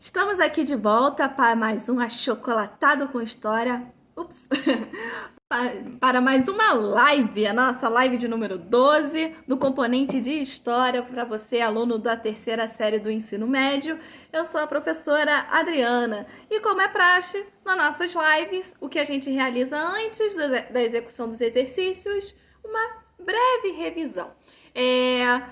Estamos aqui de volta para mais um Achocolatado com História. Ups! Para mais uma live, a nossa live de número 12 do componente de História para você, aluno da terceira série do ensino médio. Eu sou a professora Adriana e, como é praxe, nas nossas lives, o que a gente realiza antes da execução dos exercícios, uma breve revisão.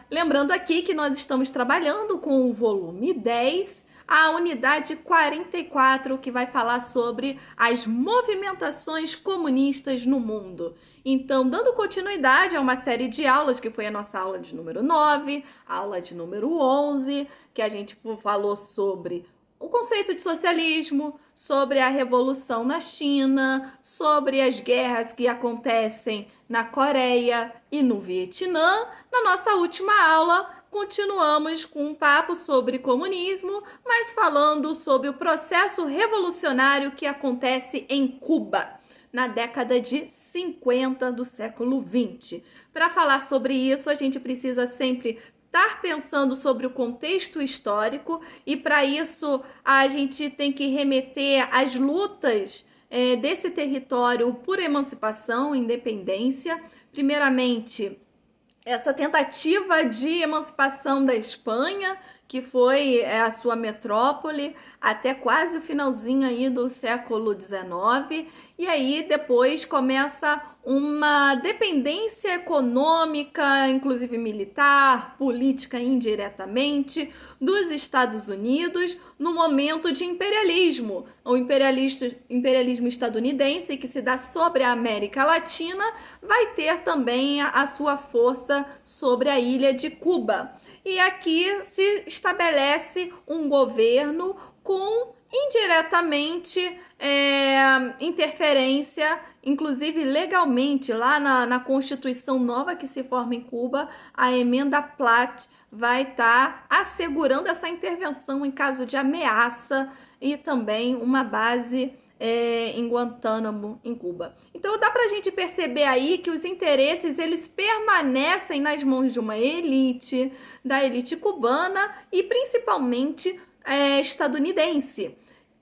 Lembrando aqui que nós estamos trabalhando com o volume 10, a unidade 44, que vai falar sobre as movimentações comunistas no mundo. Então, dando continuidade a uma série de aulas, que foi a nossa aula de número 9, a aula de número 11, que a gente falou sobre o conceito de socialismo, sobre a revolução na China, sobre as guerras que acontecem na Coreia e no Vietnã. Na nossa última aula, continuamos com um papo sobre comunismo, mas falando sobre o processo revolucionário que acontece em Cuba na década de 50 do século 20. Para falar sobre isso, a gente precisa sempre estar pensando sobre o contexto histórico e para isso a gente tem que remeter às lutas desse território por emancipação, independência. Primeiramente, essa tentativa de emancipação da Espanha, que foi a sua metrópole até quase o finalzinho aí do século XIX, e aí depois começa uma dependência econômica, inclusive militar, política indiretamente, dos Estados Unidos no momento de imperialismo, o imperialismo estadunidense que se dá sobre a América Latina, vai ter também a sua força sobre a ilha de Cuba. E aqui se estabelece um governo com indiretamente interferência, inclusive legalmente, lá na Constituição nova que se forma em Cuba, a emenda Platt vai estar assegurando essa intervenção em caso de ameaça e também uma base em Guantánamo, em Cuba. Então dá pra gente perceber aí que os interesses eles permanecem nas mãos de uma elite, da elite cubana e principalmente estadunidense.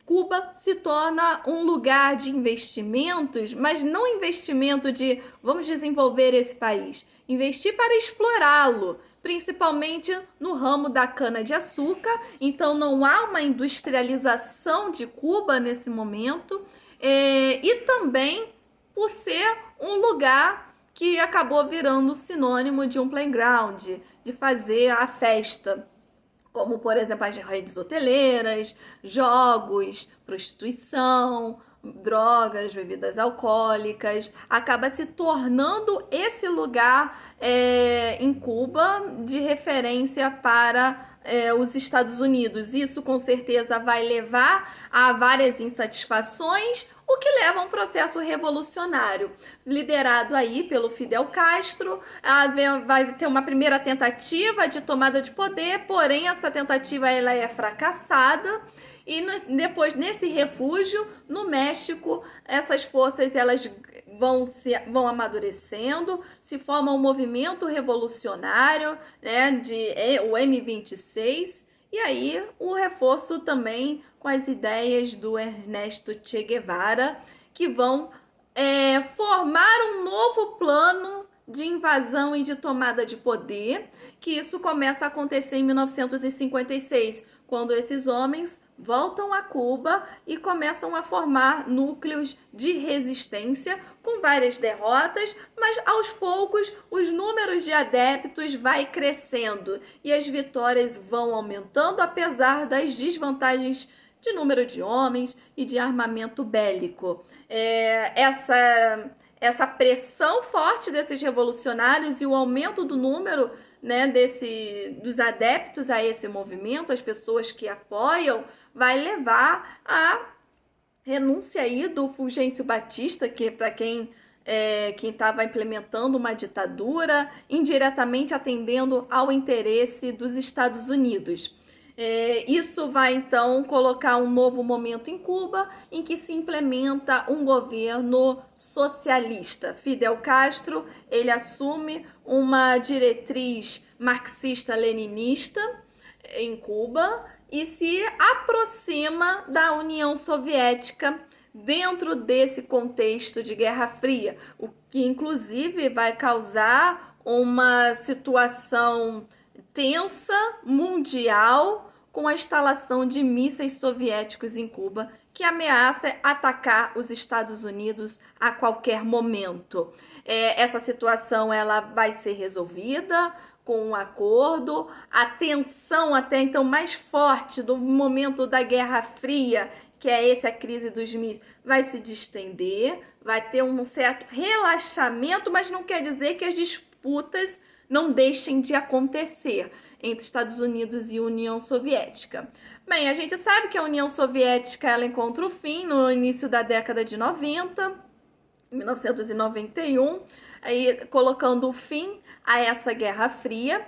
Cuba se torna um lugar de investimentos, mas não investimento de vamos desenvolver esse país, investir para explorá-lo, principalmente no ramo da cana-de-açúcar. Então não há uma industrialização de Cuba nesse momento, e também por ser um lugar que acabou virando sinônimo de um playground, de fazer a festa, como, por exemplo, as redes hoteleiras, jogos, prostituição, drogas, bebidas alcoólicas, acaba se tornando esse lugar em Cuba de referência para os Estados Unidos. Isso com certeza vai levar a várias insatisfações, o que leva a um processo revolucionário, liderado aí pelo Fidel Castro. Vai ter uma primeira tentativa de tomada de poder, porém essa tentativa ela é fracassada. E depois, nesse refúgio, no México, essas forças elas vão amadurecendo, se forma um movimento revolucionário, né, o M26, e aí o reforço também com as ideias do Ernesto Che Guevara, que vão formar um novo plano de invasão e de tomada de poder, que isso começa a acontecer em 1956, quando esses homens voltam a Cuba e começam a formar núcleos de resistência com várias derrotas, mas aos poucos os números de adeptos vai crescendo e as vitórias vão aumentando apesar das desvantagens de número de homens e de armamento bélico. Essa pressão forte desses revolucionários e o aumento do número, né, dos adeptos a esse movimento, as pessoas que apoiam, vai levar à renúncia aí do Fulgêncio Batista, que para quem estava implementando uma ditadura, indiretamente atendendo ao interesse dos Estados Unidos. Isso vai então colocar um novo momento em Cuba em que se implementa um governo socialista. Fidel Castro ele assume uma diretriz marxista-leninista em Cuba e se aproxima da União Soviética dentro desse contexto de Guerra Fria, o que inclusive vai causar uma situação tensa mundial com a instalação de mísseis soviéticos em Cuba, que ameaça atacar os Estados Unidos a qualquer momento. Essa situação ela vai ser resolvida com um acordo. A tensão até então mais forte do momento da Guerra Fria, que é essa crise dos mísseis, vai se distender, vai ter um certo relaxamento, mas não quer dizer que as disputas não deixem de acontecer entre Estados Unidos e União Soviética. Bem, a gente sabe que a União Soviética ela encontra o fim no início da década de 90, 1991, aí colocando o fim a essa Guerra Fria,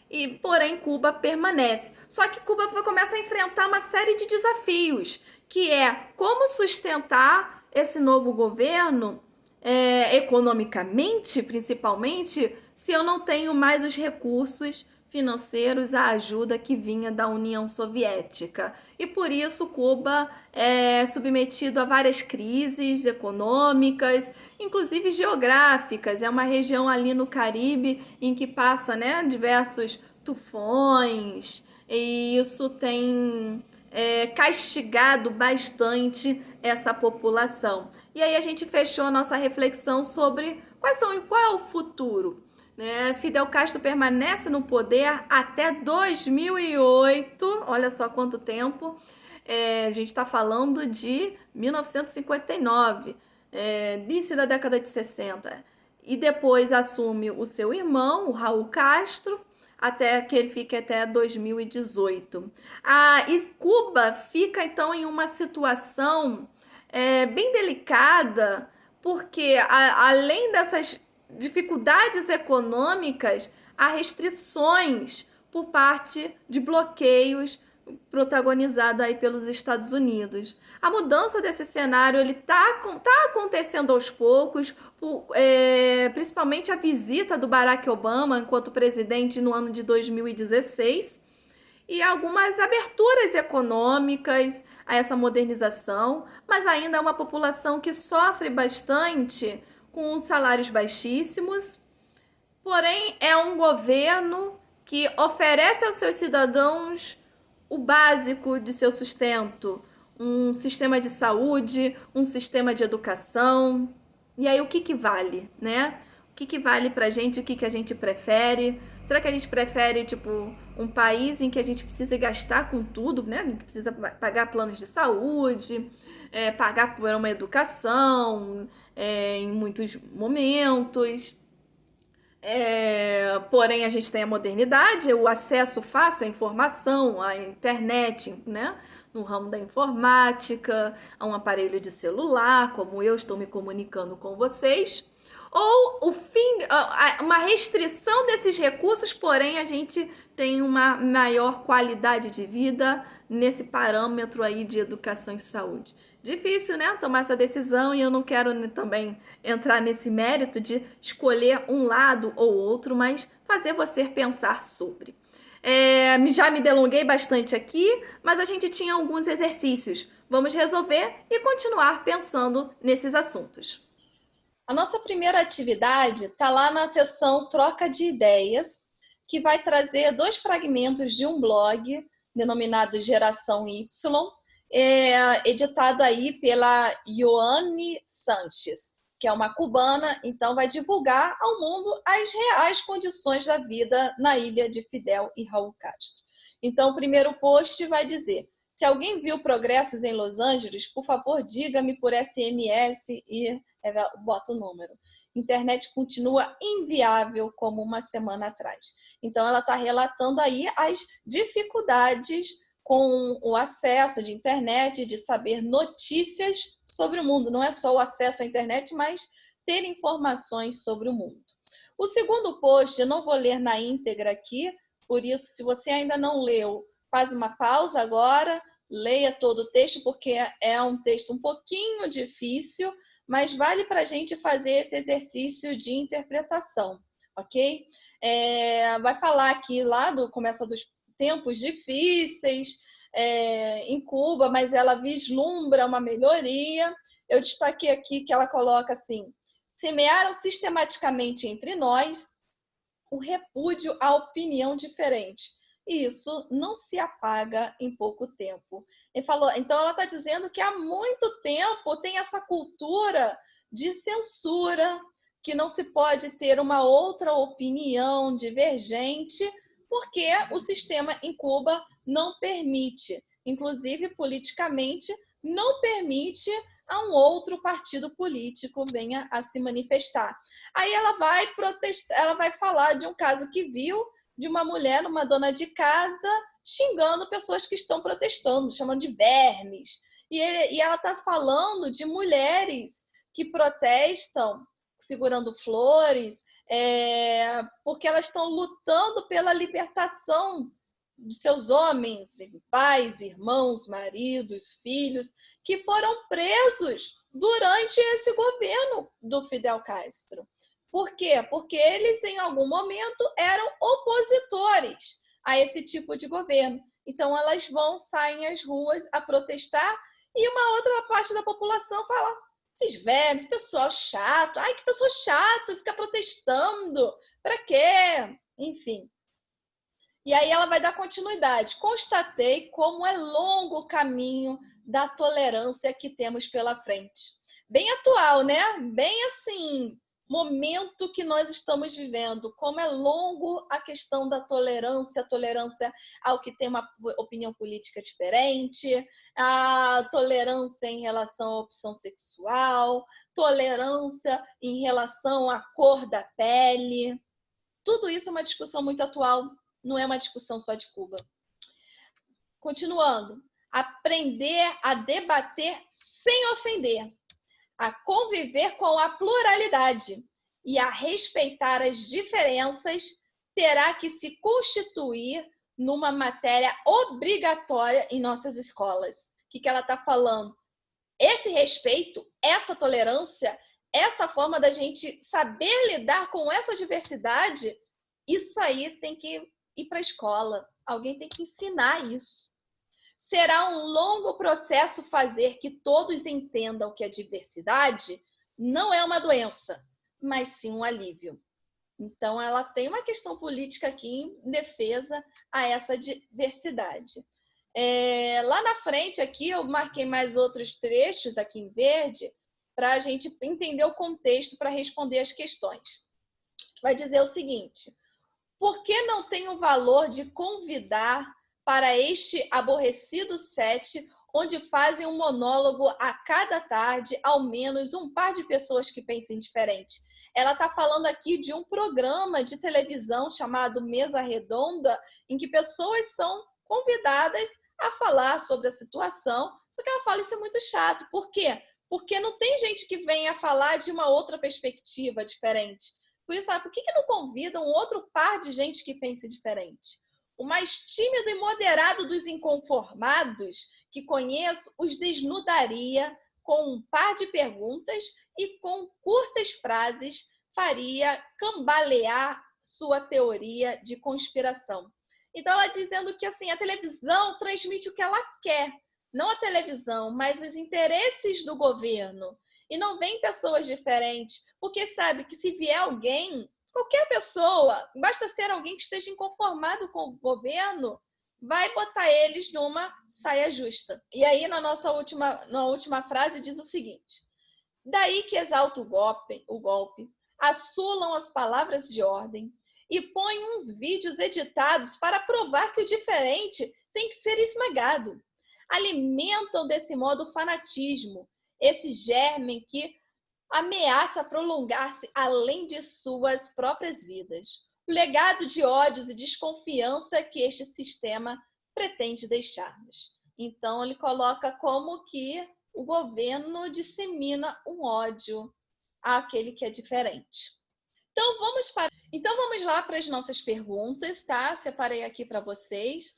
e porém Cuba permanece. Só que Cuba começa a enfrentar uma série de desafios, que é como sustentar esse novo governo economicamente, principalmente, se eu não tenho mais os recursos financeiros, a ajuda que vinha da União Soviética. E por isso Cuba é submetido a várias crises econômicas, inclusive geográficas. É uma região ali no Caribe em que passa, né, diversos tufões, e isso tem castigado bastante essa população. E aí a gente fechou a nossa reflexão sobre qual é o futuro, né? Fidel Castro permanece no poder até 2008, olha só quanto tempo. A gente está falando de 1959, início da década de 60. E depois assume o seu irmão, o Raul Castro, até que ele fique até 2018. E Cuba fica então em uma situação bem delicada, porque além dessas dificuldades econômicas, há restrições por parte de bloqueios protagonizado aí pelos Estados Unidos. A mudança desse cenário ele tá acontecendo aos poucos, principalmente a visita do Barack Obama enquanto presidente no ano de 2016 e algumas aberturas econômicas a essa modernização, mas ainda é uma população que sofre bastante com salários baixíssimos. Porém, é um governo que oferece aos seus cidadãos o básico de seu sustento, um sistema de saúde, um sistema de educação. E aí, o que vale, né? O que vale pra gente, o que a gente prefere? Será que a gente prefere, tipo, um país em que a gente precisa gastar com tudo, né? A gente precisa pagar planos de saúde, pagar por uma educação, em muitos momentos. Porém, a gente tem a modernidade, o acesso fácil à informação, à internet, né? No ramo da informática, a um aparelho de celular, como eu estou me comunicando com vocês. Ou o fim, uma restrição desses recursos, porém a gente tem uma maior qualidade de vida nesse parâmetro aí de educação e saúde. Difícil, né? Tomar essa decisão, e eu não quero também entrar nesse mérito de escolher um lado ou outro, mas fazer você pensar sobre. Já me delonguei bastante aqui, mas a gente tinha alguns exercícios. Vamos resolver e continuar pensando nesses assuntos. A nossa primeira atividade está lá na seção Troca de Ideias, que vai trazer 2 fragmentos de um blog denominado Geração Y, editado aí pela Ioane Sanches, que é uma cubana, então vai divulgar ao mundo as reais condições da vida na ilha de Fidel e Raul Castro. Então, o primeiro post vai dizer: se alguém viu progressos em Los Angeles, por favor, diga-me por SMS e bota o número. Internet continua inviável como uma semana atrás. Então, ela está relatando aí as dificuldades com o acesso de internet, de saber notícias sobre o mundo. Não é só o acesso à internet, mas ter informações sobre o mundo. O segundo post, eu não vou ler na íntegra aqui, por isso, se você ainda não leu, faz uma pausa agora, leia todo o texto, porque é um texto um pouquinho difícil, mas vale para a gente fazer esse exercício de interpretação, ok? Vai falar aqui lá começa dos tempos difíceis, em Cuba, mas ela vislumbra uma melhoria. Eu destaquei aqui que ela coloca assim: semearam sistematicamente entre nós o repúdio à opinião diferente. E isso não se apaga em pouco tempo. Ele falou, então ela está dizendo que há muito tempo tem essa cultura de censura, que não se pode ter uma outra opinião divergente, porque o sistema em Cuba não permite, inclusive politicamente, não permite a um outro partido político venha a se manifestar. Aí ela vai protestar, ela vai falar de um caso que viu de uma mulher, uma dona de casa, xingando pessoas que estão protestando, chamando de vermes. E ela está falando de mulheres que protestam segurando flores, porque elas estão lutando pela libertação de seus homens, pais, irmãos, maridos, filhos, que foram presos durante esse governo do Fidel Castro. Por quê? Porque eles, em algum momento, eram opositores a esse tipo de governo. Então, elas saem às ruas a protestar e uma outra parte da população fala: esses velhos, pessoal chato, ai, que pessoa chato, fica protestando, para quê? Enfim. E aí ela vai dar continuidade. Constatei como é longo o caminho da tolerância que temos pela frente. Bem atual, né? Bem assim, momento que nós estamos vivendo. Como é longo a questão da tolerância, tolerância ao que tem uma opinião política diferente, a tolerância em relação à opção sexual, tolerância em relação à cor da pele. Tudo isso é uma discussão muito atual, não é uma discussão só de Cuba. Continuando, aprender a debater sem ofender, a conviver com a pluralidade e a respeitar as diferenças terá que se constituir numa matéria obrigatória em nossas escolas. O que ela está falando? Esse respeito, essa tolerância, essa forma da gente saber lidar com essa diversidade, isso aí tem que ir para a escola. Alguém tem que ensinar isso. Será um longo processo fazer que todos entendam que a diversidade não é uma doença, mas sim um alívio. Então, ela tem uma questão política aqui em defesa a essa diversidade. Lá na frente, aqui, eu marquei mais outros trechos aqui em verde para a gente entender o contexto para responder as questões. Vai dizer o seguinte: por que não tem o valor de convidar para este aborrecido set, onde fazem um monólogo a cada tarde, ao menos um par de pessoas que pensem diferente? Ela está falando aqui de um programa de televisão chamado Mesa Redonda, em que pessoas são convidadas a falar sobre a situação, só que ela fala: isso é muito chato. Por quê? Porque não tem gente que venha falar de uma outra perspectiva diferente. Por isso, por que não convidam um outro par de gente que pense diferente? O mais tímido e moderado dos inconformados que conheço os desnudaria com um par de perguntas e com curtas frases faria cambalear sua teoria de conspiração. Então, ela dizendo que assim, a televisão transmite o que ela quer, não a televisão, mas os interesses do governo. E não vem pessoas diferentes, porque sabe que se vier alguém, qualquer pessoa, basta ser alguém que esteja inconformado com o governo, vai botar eles numa saia justa. E aí, na última frase, diz o seguinte: daí que exalta o golpe, assulam as palavras de ordem e põem uns vídeos editados para provar que o diferente tem que ser esmagado. Alimentam desse modo o fanatismo, esse germe que ameaça prolongar-se além de suas próprias vidas. O legado de ódios e desconfiança que este sistema pretende deixar-nos. Então, ele coloca como que o governo dissemina um ódio àquele que é diferente. Então, vamos lá para as nossas perguntas, tá? Separei aqui para vocês.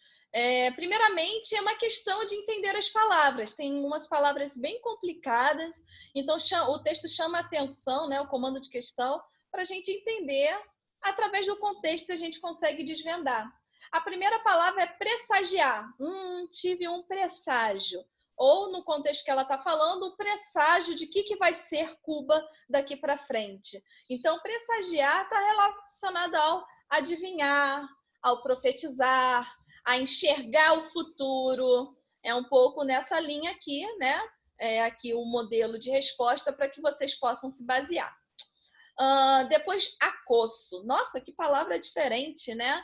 Primeiramente, é uma questão de entender as palavras. Tem umas palavras bem complicadas, então o texto chama atenção, né, o comando de questão, para a gente entender, através do contexto, se a gente consegue desvendar. A primeira palavra é pressagiar. Tive um presságio. Ou, no contexto que ela está falando, o presságio de que vai ser Cuba daqui para frente. Então, pressagiar está relacionado ao adivinhar, ao profetizar, a enxergar o futuro. É um pouco nessa linha aqui, né? É aqui o modelo de resposta para que vocês possam se basear. Depois, acosso. Nossa, que palavra diferente, né?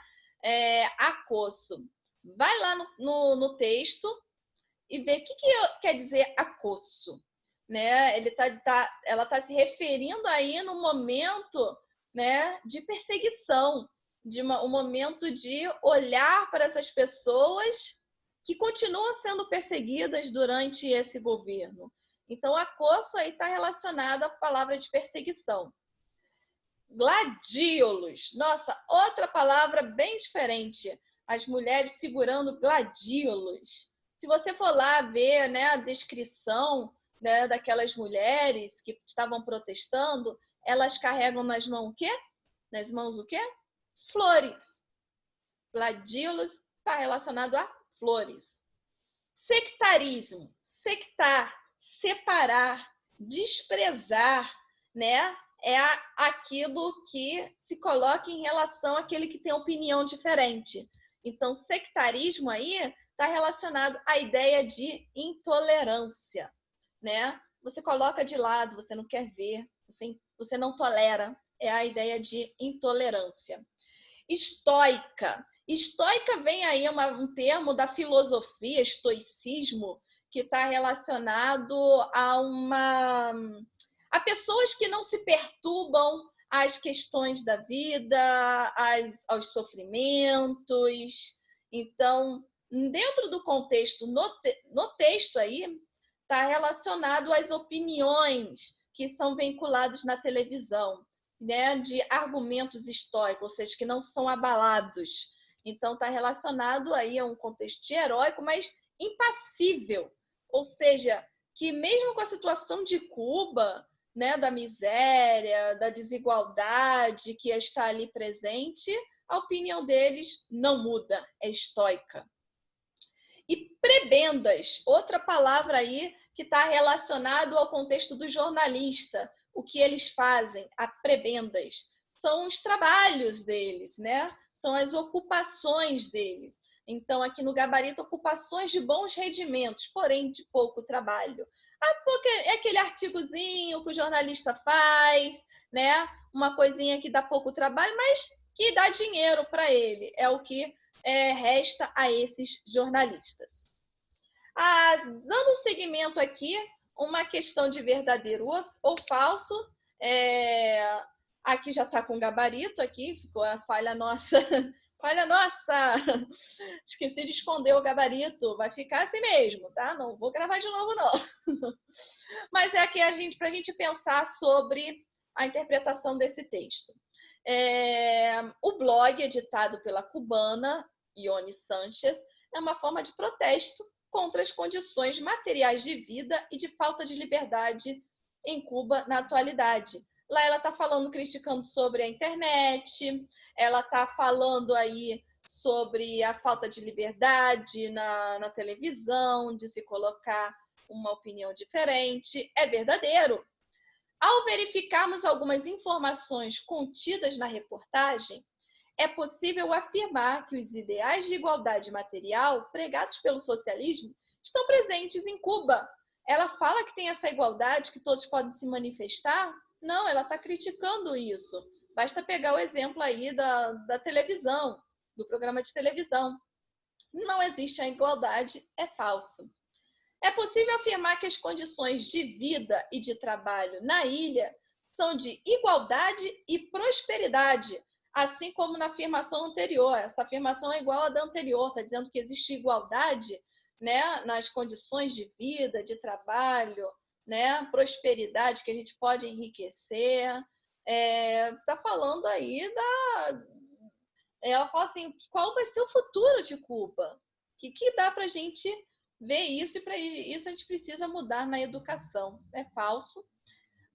Acosso. Vai lá no texto e vê o que quer dizer acosso. Né? Ela está se referindo aí no momento, né, de perseguição, um momento de olhar para essas pessoas que continuam sendo perseguidas durante esse governo. Então, acosso aí está relacionado à palavra de perseguição. Gladiolos. Nossa, outra palavra bem diferente. As mulheres segurando gladiolos. Se você for lá ver, né, a descrição, né, daquelas mulheres que estavam protestando, elas carregam nas mãos o quê? Nas mãos o quê? Flores. Gladiolos está relacionado a flores. Sectarismo. Sectar, separar, desprezar, né? É aquilo que se coloca em relação àquele que tem opinião diferente. Então, sectarismo aí está relacionado à ideia de intolerância, né? Você coloca de lado, você não quer ver, você não tolera. É a ideia de intolerância. Estoica. Estoica vem aí um termo da filosofia, estoicismo, que está relacionado a pessoas que não se perturbam às questões da vida, aos sofrimentos. Então, dentro do contexto, no texto aí, está relacionado às opiniões que são vinculadas na televisão, né, de argumentos estoicos, ou seja, que não são abalados. Então, está relacionado aí a um contexto heróico, mas impassível. Ou seja, que mesmo com a situação de Cuba, né, da miséria, da desigualdade que está ali presente, a opinião deles não muda, é estoica. E prebendas, outra palavra aí que está relacionado ao contexto do jornalista. O que eles fazem, a prebendas, são os trabalhos deles, né? São as ocupações deles. Então, aqui no gabarito, ocupações de bons rendimentos, porém de pouco trabalho. Porque é aquele artigozinho que o jornalista faz, né? Uma coisinha que dá pouco trabalho, mas que dá dinheiro para ele. É o que resta a esses jornalistas. Dando seguimento aqui, uma questão de verdadeiro ou falso. Aqui já está com gabarito, aqui ficou a falha nossa. Falha nossa! Esqueci de esconder o gabarito. Vai ficar assim mesmo, tá? Não vou gravar de novo, não. Mas é aqui para a gente pensar sobre a interpretação desse texto. O blog, editado pela cubana Ione Sanchez, é uma forma de protesto contra as condições materiais de vida e de falta de liberdade em Cuba na atualidade. Lá ela está falando, criticando sobre a internet, ela está falando aí sobre a falta de liberdade na televisão, de se colocar uma opinião diferente. É verdadeiro. Ao verificarmos algumas informações contidas na reportagem, é possível afirmar que os ideais de igualdade material pregados pelo socialismo estão presentes em Cuba. Ela fala que tem essa igualdade, que todos podem se manifestar? Não, ela está criticando isso. Basta pegar o exemplo aí da televisão, do programa de televisão. Não existe a igualdade, é falso. É possível afirmar que as condições de vida e de trabalho na ilha são de igualdade e prosperidade, assim como na afirmação anterior. Essa afirmação é igual à da anterior, está dizendo que existe igualdade, né, nas condições de vida, de trabalho, né, prosperidade, que a gente pode enriquecer. Está falando aí ela fala assim, qual vai ser o futuro de Cuba? O que dá para a gente ver isso, e para isso a gente precisa mudar na educação. É falso.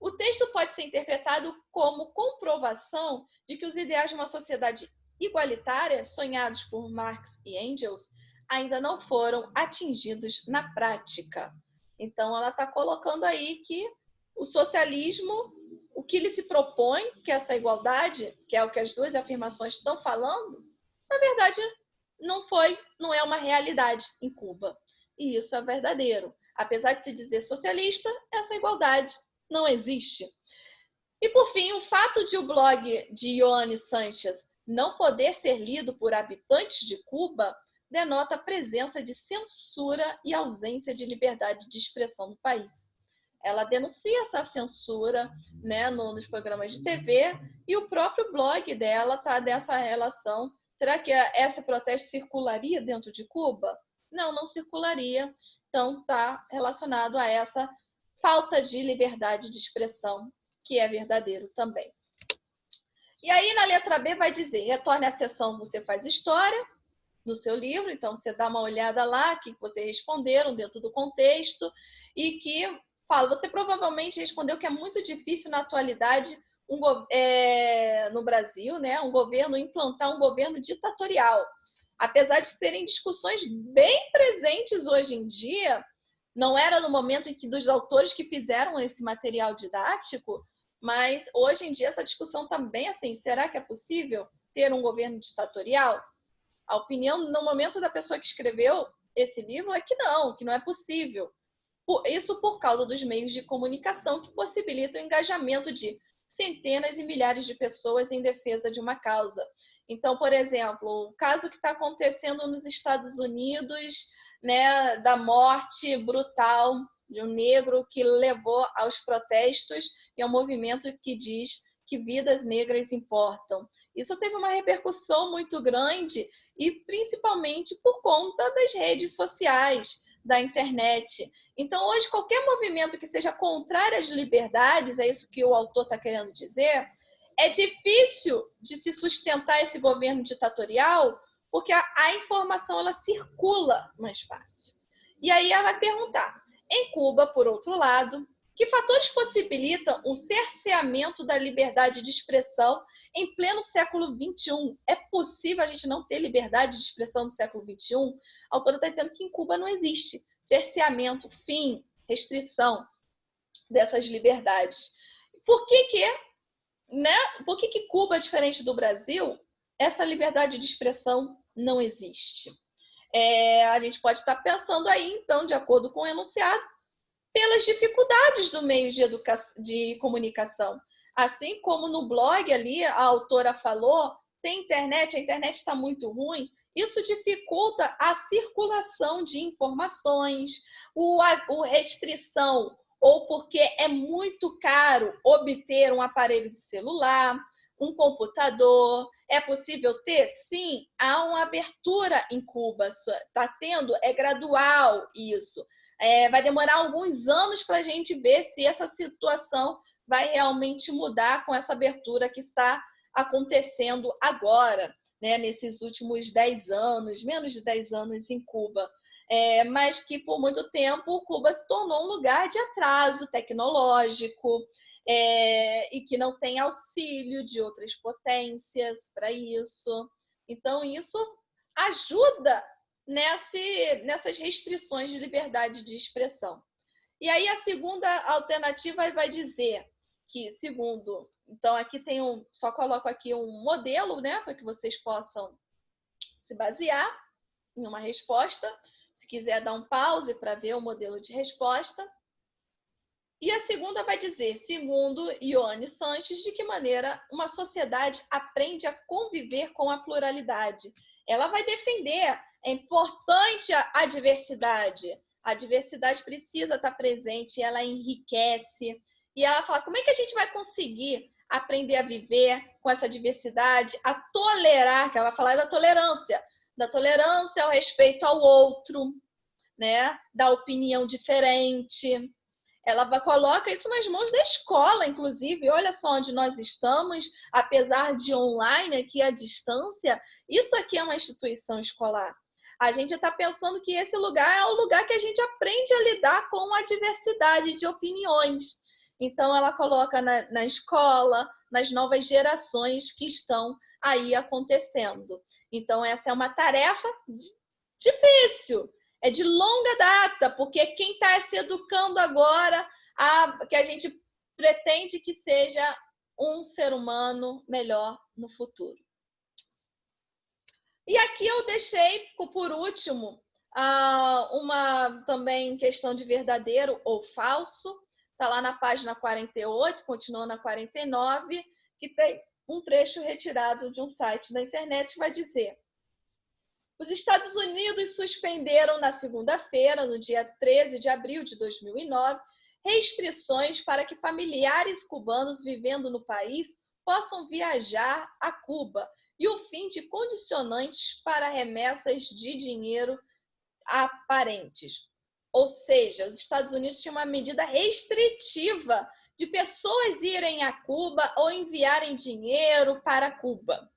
O texto pode ser interpretado como comprovação de que os ideais de uma sociedade igualitária, sonhados por Marx e Engels, ainda não foram atingidos na prática. Então, ela está colocando aí que o socialismo, o que ele se propõe, que é essa igualdade, que é o que as duas afirmações estão falando, na verdade, não é uma realidade em Cuba. E isso é verdadeiro. Apesar de se dizer socialista, essa igualdade não existe. E, por fim, o fato de o blog de Ioane Sanches não poder ser lido por habitantes de Cuba denota a presença de censura e ausência de liberdade de expressão no país. Ela denuncia essa censura, né, nos programas de TV, e o próprio blog dela está dessa relação. Será que esse protesto circularia dentro de Cuba? Não, não circularia. Então, está relacionado a essa falta de liberdade de expressão, que é verdadeiro também. E aí, na letra B, vai dizer: retorne à seção Você Faz História, no seu livro. Então, você dá uma olhada lá, o que vocês responderam dentro do contexto, e que fala, você provavelmente respondeu que é muito difícil na atualidade no Brasil, né, um governo implantar um governo ditatorial. Apesar de serem discussões bem presentes hoje em dia, não era no momento em que dos autores que fizeram esse material didático, mas hoje em dia essa discussão está bem assim, será que é possível ter um governo ditatorial? A opinião no momento da pessoa que escreveu esse livro é que não é possível. Isso por causa dos meios de comunicação que possibilitam o engajamento de centenas e milhares de pessoas em defesa de uma causa. Então, por exemplo, o caso que está acontecendo nos Estados Unidos, né, da morte brutal de um negro que levou aos protestos e ao movimento que diz que vidas negras importam. Isso teve uma repercussão muito grande e principalmente por conta das redes sociais, da internet. Então, hoje, qualquer movimento que seja contrário às liberdades, é isso que o autor está querendo dizer, é difícil de se sustentar esse governo ditatorial, porque a informação ela circula mais fácil. E aí ela vai perguntar, em Cuba, por outro lado, que fatores possibilitam o cerceamento da liberdade de expressão em pleno século XXI? É possível a gente não ter liberdade de expressão no século XXI? A autora está dizendo que em Cuba não existe cerceamento, fim, restrição dessas liberdades. Por que Cuba, diferente do Brasil, essa liberdade de expressão não existe? A gente pode estar pensando aí, então, de acordo com o enunciado, pelas dificuldades do meio de comunicação. Assim como no blog ali, a autora falou, tem internet, a internet está muito ruim, isso dificulta a circulação de informações, a restrição, ou porque é muito caro obter um aparelho de celular, um computador. É possível ter? Sim, há uma abertura em Cuba, está tendo, é gradual isso. Vai demorar alguns anos para a gente ver se essa situação vai realmente mudar com essa abertura que está acontecendo agora, né, nesses últimos 10 anos, menos de 10 anos em Cuba. Mas que por muito tempo Cuba se tornou um lugar de atraso tecnológico, e que não tem auxílio de outras potências para isso. Então, isso ajuda nessas restrições de liberdade de expressão. E aí a segunda alternativa vai dizer que, segundo, então aqui tem só coloco aqui um modelo, né, para que vocês possam se basear em uma resposta. Se quiser dar um pause para ver o modelo de resposta. E a segunda vai dizer, segundo Ioane Sanches, de que maneira uma sociedade aprende a conviver com a pluralidade. Ela vai defender, é importante a diversidade. A diversidade precisa estar presente, ela enriquece. E ela fala, como é que a gente vai conseguir aprender a viver com essa diversidade, a tolerar, que ela vai falar da tolerância ao respeito ao outro, né? Da opinião diferente. Ela coloca isso nas mãos da escola, inclusive. Olha só onde nós estamos, apesar de online, aqui à distância, isso aqui é uma instituição escolar. A gente está pensando que esse lugar é o lugar que a gente aprende a lidar com a diversidade de opiniões. Então, ela coloca na escola, nas novas gerações que estão aí acontecendo. Então, essa é uma tarefa difícil, é de longa data, porque quem está se educando agora, que a gente pretende que seja um ser humano melhor no futuro. E aqui eu deixei, por último, uma também questão de verdadeiro ou falso. Está lá na página 48, continua na 49, que tem um trecho retirado de um site da internet, vai dizer: os Estados Unidos suspenderam na segunda-feira, no dia 13 de abril de 2009, restrições para que familiares cubanos vivendo no país possam viajar a Cuba e o fim de condicionantes para remessas de dinheiro a parentes. Ou seja, os Estados Unidos tinham uma medida restritiva de pessoas irem a Cuba ou enviarem dinheiro para Cuba.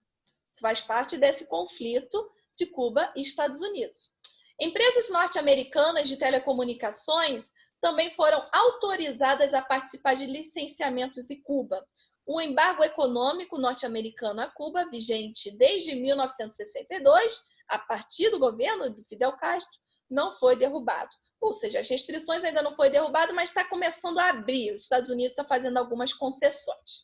Isso faz parte desse conflito de Cuba e Estados Unidos. Empresas norte-americanas de telecomunicações também foram autorizadas a participar de licenciamentos em Cuba. O embargo econômico norte-americano a Cuba, vigente desde 1962, a partir do governo de Fidel Castro, não foi derrubado. Ou seja, as restrições ainda não foram derrubadas, mas está começando a abrir. Os Estados Unidos estão fazendo algumas concessões.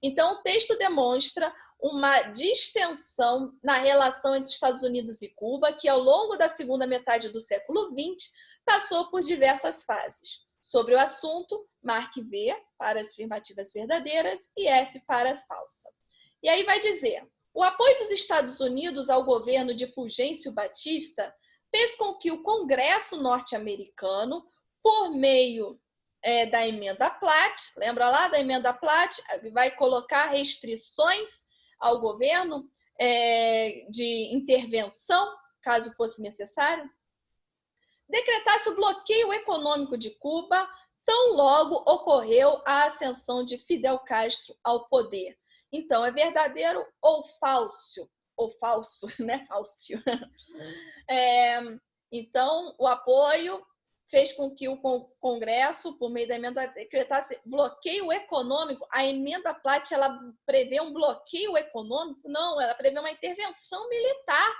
Então, o texto demonstra uma distensão na relação entre Estados Unidos e Cuba, que ao longo da segunda metade do século XX passou por diversas fases. Sobre o assunto, marque V para as afirmativas verdadeiras e F para a falsa. E aí vai dizer: o apoio dos Estados Unidos ao governo de Fulgêncio Batista fez com que o Congresso norte-americano, por meio da emenda Platt, lembra lá da emenda Platt, vai colocar restrições ao governo de intervenção, caso fosse necessário, decretasse o bloqueio econômico de Cuba tão logo ocorreu a ascensão de Fidel Castro ao poder. Então, é verdadeiro ou falso? Ou falso, né? Falso. Então, o apoio fez com que o Congresso, por meio da emenda, decretasse bloqueio econômico. A emenda Platt, ela prevê um bloqueio econômico? Não, ela prevê uma intervenção militar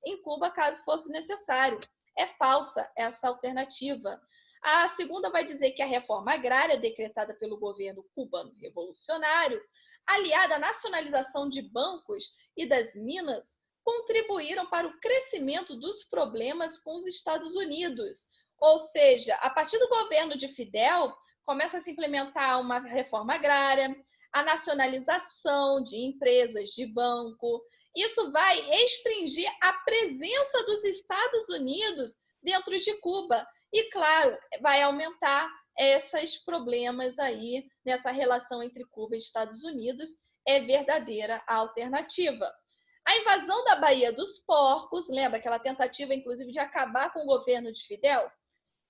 em Cuba, caso fosse necessário. É falsa essa alternativa. A segunda vai dizer que a reforma agrária decretada pelo governo cubano revolucionário, aliada à nacionalização de bancos e das minas, contribuíram para o crescimento dos problemas com os Estados Unidos. Ou seja, a partir do governo de Fidel, começa a se implementar uma reforma agrária, a nacionalização de empresas, de banco. Isso vai restringir a presença dos Estados Unidos dentro de Cuba. E, claro, vai aumentar esses problemas aí nessa relação entre Cuba e Estados Unidos. É verdadeira a alternativa. A invasão da Baía dos Porcos, lembra aquela tentativa, inclusive, de acabar com o governo de Fidel?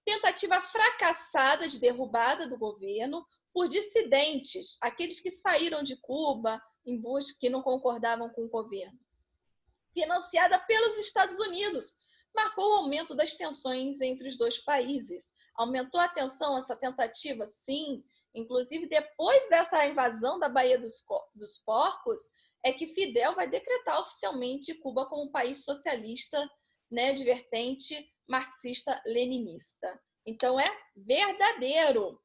Tentativa fracassada de derrubada do governo por dissidentes, aqueles que saíram de Cuba em busca que não concordavam com o governo. Financiada pelos Estados Unidos, marcou o aumento das tensões entre os dois países. Aumentou a tensão essa tentativa? Sim. Inclusive, depois dessa invasão da Baía dos Porcos, é que Fidel vai decretar oficialmente Cuba como um país socialista, né, de vertente marxista-leninista. Então, é verdadeiro.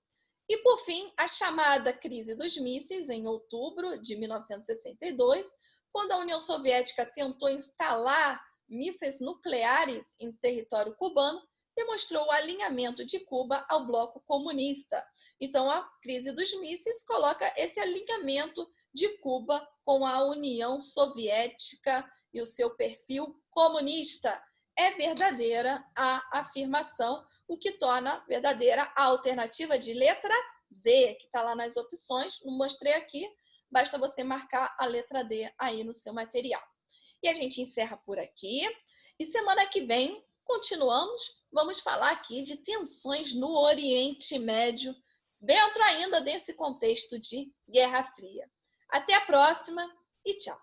E, por fim, a chamada crise dos mísseis, em outubro de 1962, quando a União Soviética tentou instalar mísseis nucleares em território cubano, demonstrou o alinhamento de Cuba ao bloco comunista. Então, a crise dos mísseis coloca esse alinhamento de Cuba com a União Soviética e o seu perfil comunista. É verdadeira a afirmação, o que torna verdadeira a alternativa de letra D, que está lá nas opções. Não mostrei aqui, basta você marcar a letra D aí no seu material. E a gente encerra por aqui. E semana que vem, continuamos. Vamos falar aqui de tensões no Oriente Médio, dentro ainda desse contexto de Guerra Fria. Até a próxima e tchau!